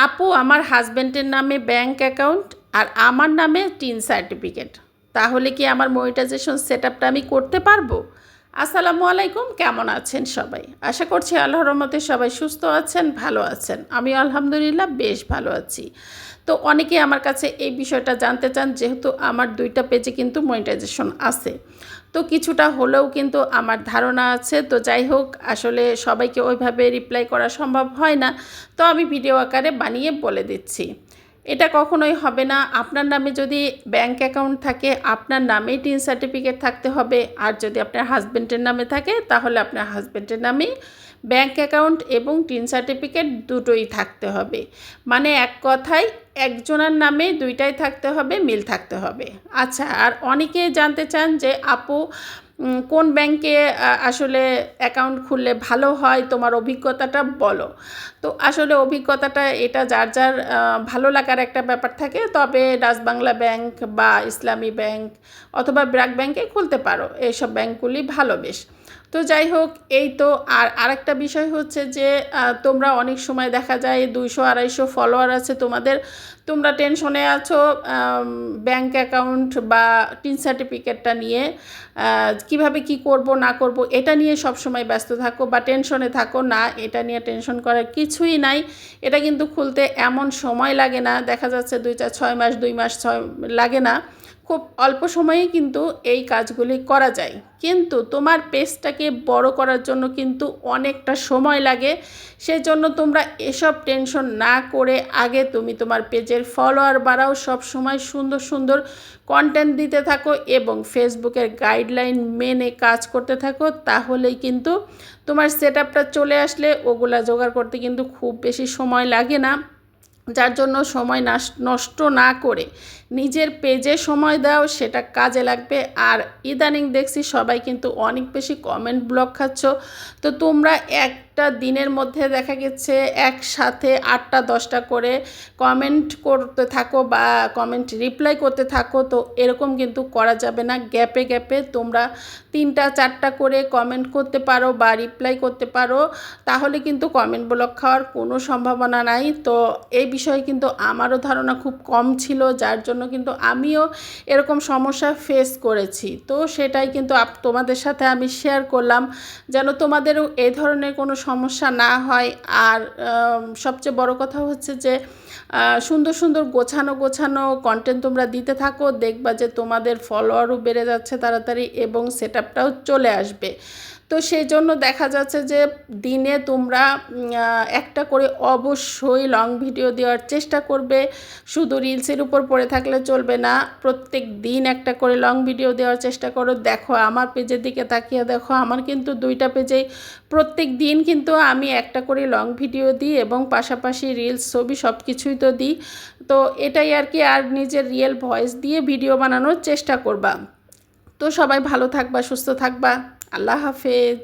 আপু আমার হাজব্যান্ডের নামে ব্যাংক অ্যাকাউন্ট আর আমার নামে টিন সার্টিফিকেট, তাহলে কি আমার মনিটাইজেশন সেটআপটা আমি করতে পারবো? আসসালামু আলাইকুম, কেমন আছেন সবাই? আশা করছি আল্লাহর রহমতে সবাই সুস্থ আছেন, ভালো আছেন। আমি আলহামদুলিল্লাহ বেশ ভালো আছি। তো অনেকে আমার কাছে এই বিষয়টা জানতে চান, যেহেতু আমার 2টা পেজে কিন্তু মনিটাইজেশন আছে, তো কিছুটা হলেও কিন্তু আমার ধারণা আছে। তো যাই হোক, আসলে সবাইকে ওইভাবে রিপ্লাই করা সম্ভব হয় না, তো আমি ভিডিও আকারে বানিয়ে বলে দিচ্ছি। এটা কখনোই হবে না। আপনার নামে যদি ব্যাংক অ্যাকাউন্ট থাকে, আপনার নামেই টিন সার্টিফিকেট থাকতে হবে। আর যদি আপনার হাজব্যান্ডের নামে থাকে, তাহলে আপনার হাজব্যান্ডের নামেই ব্যাংক অ্যাকাউন্ট এবং টিন সার্টিফিকেট দুটোই থাকতে হবে। মানে এক কথায় একজনের নামে 2টাই থাকতে হবে, মিল থাকতে হবে। আচ্ছা, আর অনেকে জানতে চান যে আপু কোন ব্যাংকে আসলে অ্যাকাউন্ট খুললে ভালো হয়, তোমার অভিজ্ঞতাটা বলো। তো আসলে অভিজ্ঞতাটা এটা যার যার ভালো লাগার একটা ব্যাপার থাকে। তবে ডাচ বাংলা ব্যাংক বা ইসলামী ব্যাংক অথবা ব্র্যাক ব্যাংকে খুলতে পারো, এইসব ব্যাংকগুলি ভালো বেশ। তো যাই হোক, এই তো। আর আরেকটা বিষয় হচ্ছে যে তোমরা অনেক সময় দেখা যায় 200-250 ফলোয়ার আছে তোমাদের, তোমরা টেনশনে আছো ব্যাংক অ্যাকাউন্ট বা টিন সার্টিফিকেটটা নিয়ে, কিভাবে কি করব না করব এটা নিয়ে সব সময় ব্যস্ত থাকো বা টেনশনে থাকো। না, এটা নিয়ে টেনশন করার কিছুই নাই। এটা কিন্তু খুলতে এমন সময় লাগে না, দেখা যাচ্ছে 2-6 মাস, 2 মাস 6 লাগে না, খুব অল্প সময়েই কিন্তু এই কাজগুলি করা যায়। কিন্তু তোমার পেজটাকে বড় করার জন্য কিন্তু অনেকটা সময় লাগে। সেজন্য তোমরা এসব টেনশন না করে আগে তুমি তোমার পেজের ফলোয়ার বাড়াও, সব সময় সুন্দর সুন্দর কন্টেন্ট দিতে থাকো এবং ফেসবুকের গাইডলাইন মেনে কাজ করতে থাকো। তাহলেই কিন্তু তোমার সেটআপটা চলে আসলে ওগুলা জোগাড় করতে কিন্তু খুব বেশি সময় লাগে না। যার জন্য সময় নষ্ট না করে নিজের পেজে সময় দাও, সেটা কাজে লাগবে। আর ইদানিং দেখছি সবাই কিন্তু অনেক বেশি কমেন্ট ব্লক খাচ্ছ। তো তোমরা একটা দিনের মধ্যে দেখা গেছে একসাথে 8টা-10টা করে কমেন্ট করতে থাকো বা কমেন্ট রিপ্লাই করতে থাকো। তো এরকম কিন্তু করা যাবে না। গ্যাপে গ্যাপে তোমরা 3টা-4টা করে কমেন্ট করতে পারো বা রিপ্লাই করতে পারো, তাহলে কিন্তু কমেন্ট ব্লক খাওয়ার কোনো সম্ভাবনা নাই। তো এই বিষয়ে কিন্তু আমারও ধারণা খুব কম ছিল, যার জন্য কিন্তু আমিও এরকম সমস্যা ফেস করেছি। তো সেটাই কিন্তু তোমাদের সাথে আমি শেয়ার করলাম, যেন তোমাদেরও এই ধরনের কোনো সমস্যা না হয়। আর সবচেয়ে বড় কথা হচ্ছে যে সুন্দর সুন্দর গোছানো গোছানো কন্টেন্ট তোমরা দিতে থাকো, দেখবা যে তোমাদের ফলোয়ারও বেড়ে যাচ্ছে তাড়াতাড়ি এবং সেটআপটাও চলে আসবে। তো সেই জন্য দেখা যাচ্ছে যে দিনে তোমরা একটা করে অবশ্যই লং ভিডিও দেওয়ার চেষ্টা করবে। শুধু রিলসের উপর পড়ে থাকলে চলবে না, প্রত্যেক দিন একটা করে লং ভিডিও দেওয়ার চেষ্টা করো। দেখো আমার পেজের দিকে তাকিয়ে দেখো, আমার কিন্তু 2টা পেজেই প্রত্যেক দিন কিন্তু আমি একটা করে লং ভিডিও দিই এবং পাশাপাশি রিলস, ছবি সব কিছুই তো দিই। তো এটাই আর কি, আর নিজের রিয়েল ভয়েস দিয়ে ভিডিও বানানোর চেষ্টা করবা। তো সবাই ভালো থাকবা, সুস্থ থাকবা। আল্লাহ হাফেজ।